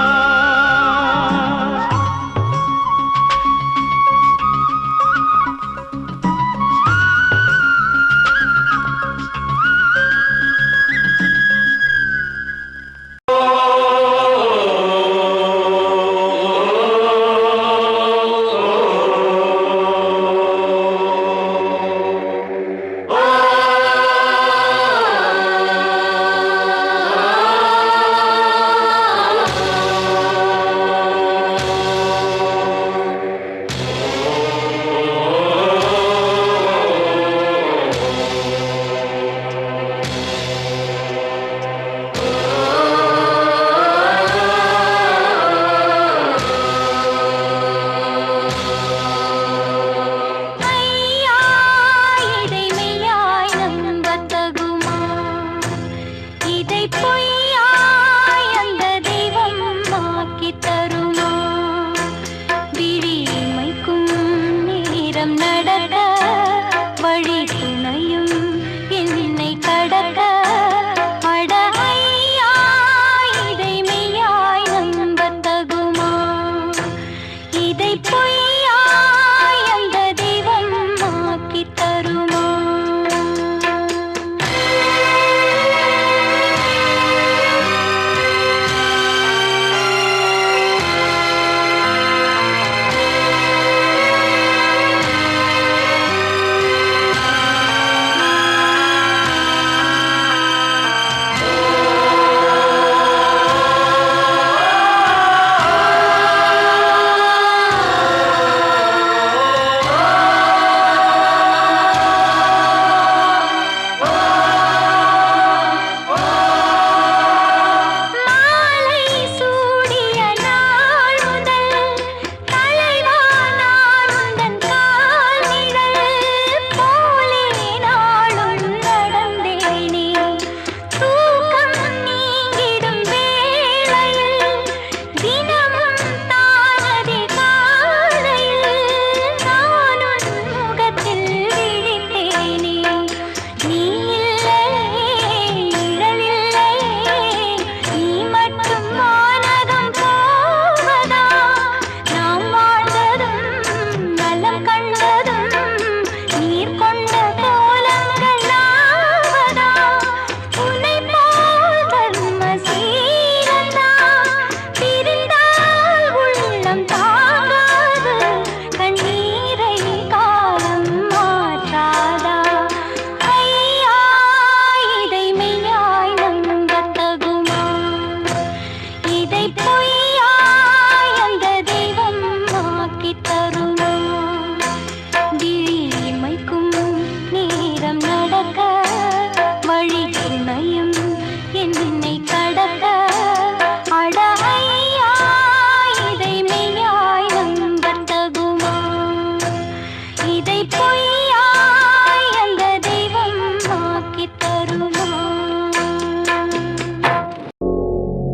பொய்யாய் அந்த தெய்வம் ஆக்கித் தருமா?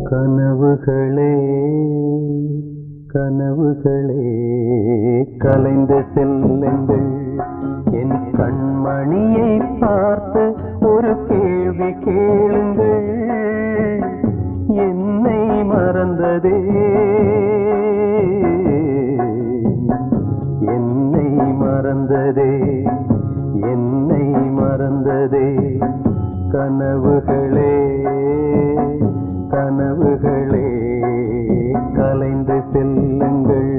கனவுகளே கனவுகளே கலைந்து செல்லுங்கள், என் கண்மணியை பார்த்து ஒரு கேள்வி கேளுங்கள். என்னை மறந்ததே என்னை மறந்ததே என்னை மறந்ததே கனவுகளே கனவுகளே கலைந்து செல்லுங்கள்.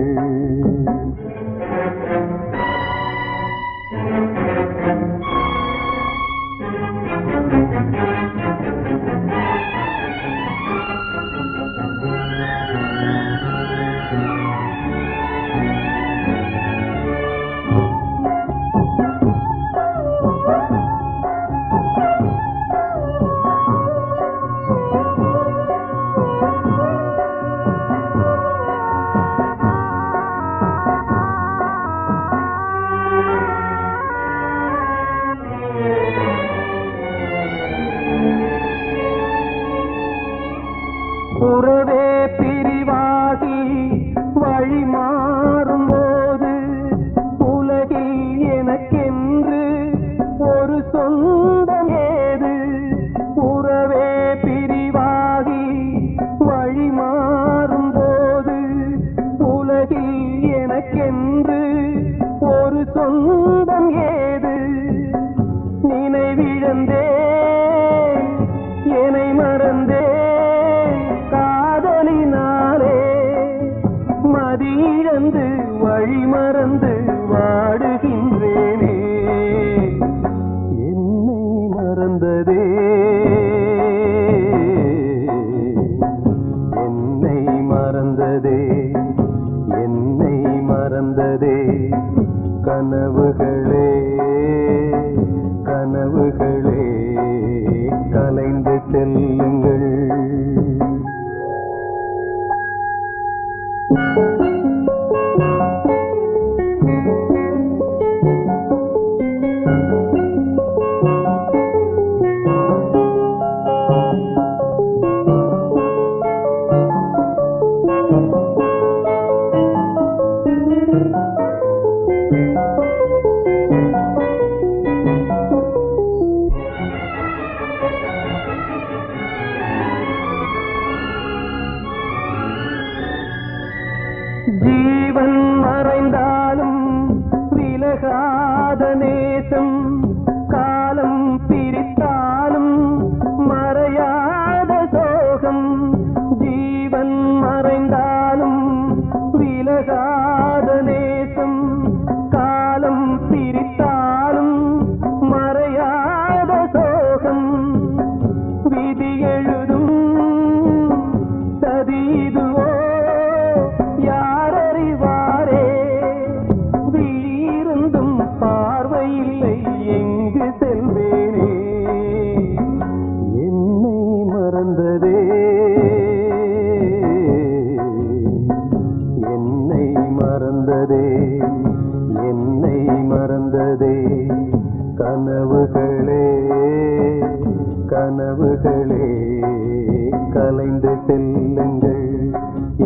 உறவே பிரிவாகி வழி மாறும்போது உலகில் எனக்கென்று ஒரு சொந்தம் ஏது? உறவே பிரிவாகி வழி மாறும்போது உலகில் எனக்கென்று ஒரு சொந்தம் ஏது? நினைவிழந்தே என்னை மறந்தே காதலினாலே மதியிழந்து வழி மறந்து வாடுகின்றேனே. என்னை மறந்ததே என்னை மறந்ததே என்னை மறந்ததே கனவுகளே கனவுகளே கலைந்து செல்லுங்கள். ஜீவன் மறைந்தாலும் விலகாத நேசம், காலம் பிரித்தாலும் மறையாத சோகம். ஜீவன் மறைந்தாலும் விலகாத நேசம், காலம் பிரித்தாலும் மறையாத சோகம். விதி எழுதும் சதிதுவோ யாரறிவாரே? வீருந்தும் பார்வையில்லை எங்கு செல்வேனே? என்னை மறந்ததே என்னை மறந்ததே என்னை மறந்ததே கனவுகளே கனவுகளே கலைந்து செல்லுங்கள்.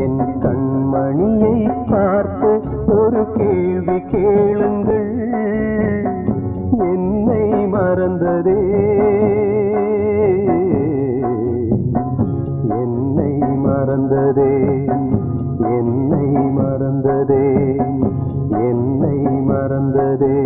என் கண்மணியை பார்த்து ஒரு கேள்வி கேளுங்கள். என்னை மறந்ததே என்னை மறந்ததே என்னை மறந்ததே என்னை மறந்ததே.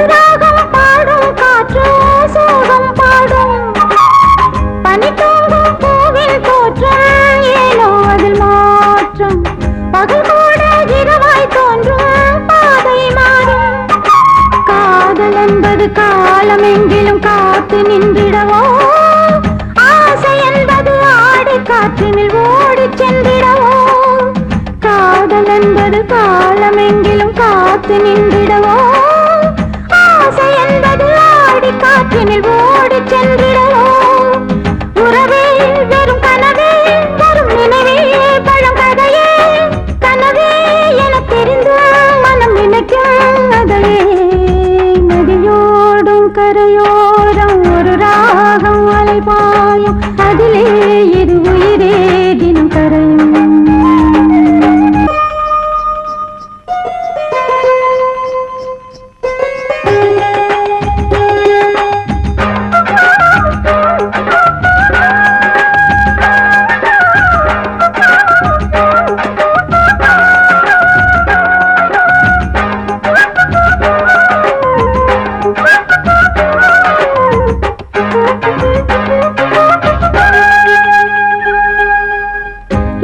ஒரு ராகம் பாடும் காற்று சோகம் பாடும் பனி தூங்கும் பூவில் தோற்றம் ஏனோ அதில் மாற்றம் பகல் கூட இரவாய் தோன்றும் பாதை மாறும் காதல் என்பது காலம் எங்கிலும் காத்து நின்றிடவோ ஆசை என்பது ஆடி காற்றினில் ஓடி சென்றிடவோ காதல் என்பது காலம் எங்கிலும் காத்து நின்றிடவோ ஆசை என்பது ஆடி காற்றினில் ஓடி சென்றிடவோ உறவே வெறும் கனவே வரும் நினைவே பழம் கதையே கனவே என தெரிந்து மனம் நினைக்கும் அதையே நதியோடும் கரையோரம் ஒரு ராகம் அலைபாயும் அதிலே இரு உயிரே தினம் கரையும்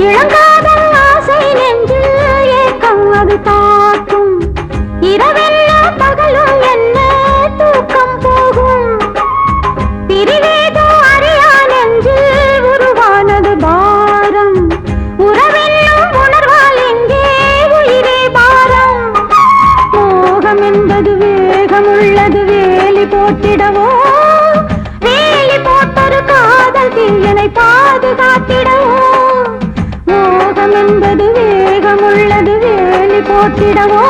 இளங்காதல் ஆசை நெஞ்சில் ஏக்கம் அது தாக்கும் இரவெல்லாம் பகலும் என்ன தூக்கம் போகும் பிரிவேதோ அறியா நெஞ்சில் உருவானது பாரம் உறவென்னும் உணர்வால் எங்கே உயிரே பாரம் மோகம் என்பது வேகம் உள்ளது வேலி போட்டிடவோ வேலி போட்டொரு காதல் தீயனை பாதுகாத்திடவோ மோகம் என்பது வேகம் உள்ளது வேலி போட்டிடவோ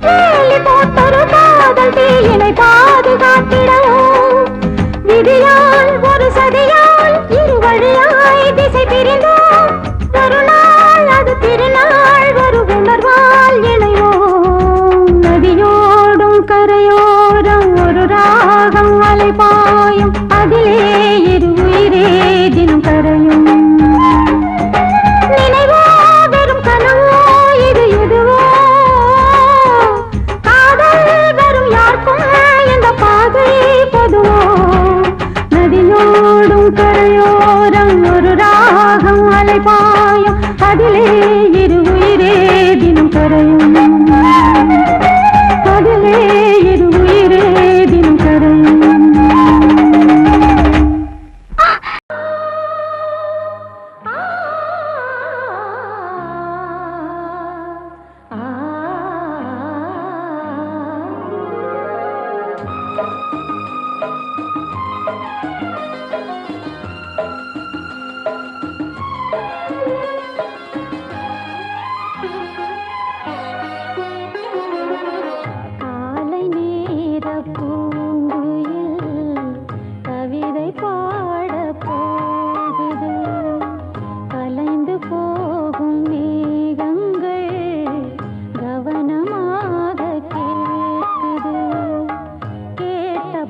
வேலி போட்டொரு காதல் தீயினை பாதுகாத்திடவோ விதியால் ஒரு சதியால் இரு வழியாய் திசை பிரிந்தோம் ஒரு நாள் அது திருநாள் ஒரு உணர்வால் இணைவோம் நதியோடும் கரையோரம் ஒரு ராகம் அலைபாயும் அதிலே இரு உயிரே தினம் கரையும் நினைவோ வெறும் கனவோ இது எதுவோ காதல் வெறும் யாருக்கும் இந்த பாதை பொதுவோ நதியோடும் கரையோரம் ஒரு ராகம் அலைபாயும் அதிலே இரு உயிரே தினம் கரையும் அதிலே இரு உயிரே தினம் கரையும் காலை நேர பூங்குயில் கவிதை பாட போகுது கலைந்து போகும் மேகங்கள் கவனமாக கேட்குது கேட்ட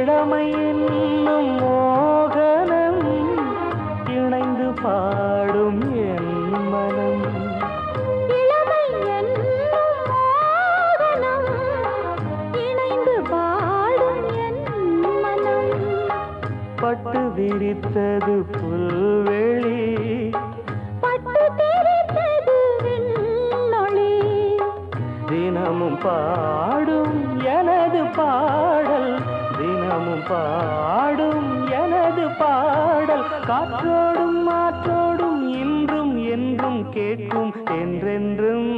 இளமை என்னும் மோகனம் இணைந்து பாடும் என் மனம். இளமை என்னும் மோகனம் இணைந்து பாடும் என் மனம். பட்டு விரித்தது புல்வெளி, பட்டு தெரித்தது விண்ணொளி. தினமும் பாடும் எனது பாடல், தினமும் பாடும் எனது பாடல். காற்றோடும் மாற்றோடும் இன்றும் என்றும் கேட்கும் என்றென்றும்.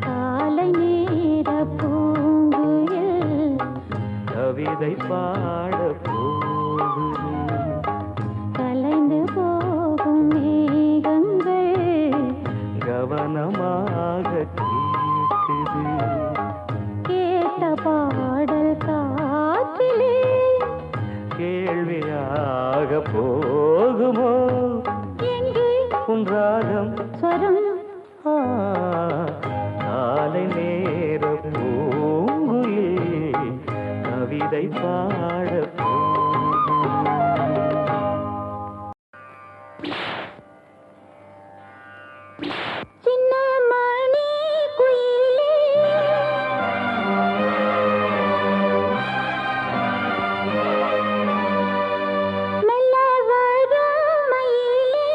காலை நேர பூங்குயில் கவிதை பாட போகுது. கலைந்து போகும் மேகங்கள் கவனமாக கேட்குது. கேட்ட பாடல் காற்றிலே கேள்வியாக போகுமோ எங்கே உன் ராகம்? ஸ்வரம் ஆ, காலை நேர பூங்குயில் கவிதை பாட சின்ன மணி குயிலே மெல்ல வரும் மயிலே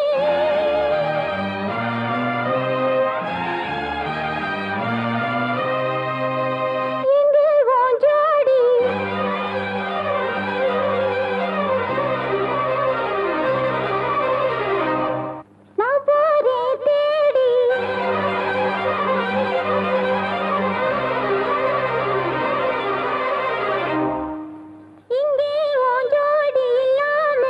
எங்கே உன் ஜோடி? நான் போறேன் தேடி. இங்கே உன் ஜோடி இல்லாம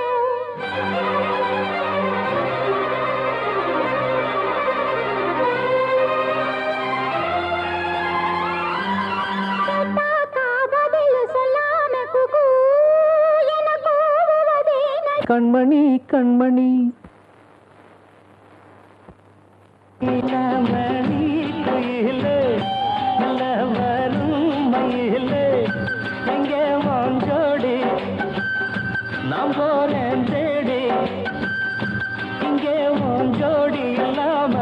கேட்டாக்கா பதில் சொல்லாம குகு என கூவுவதே கண்மணி கண்மணி இளமணி குயிலே நல்ல வரும் மயிலே எங்கே வாஞ்சோடி? நாம் போறேன் தேடி. இங்கே வாஞ்சோடி இல்லாம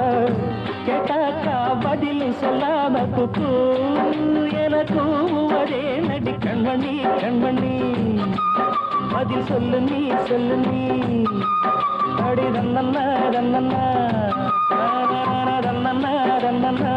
கேட்டாக்கா பதில் சொல்லாம குக்கு என கூவுவதே நடி. கண்மணி கண்மணி பதில் சொல்லு நீ சொல்லு நீ. அடி தன்னன்னா தன்னன்னா தன்னன்னா தன்னன்னா.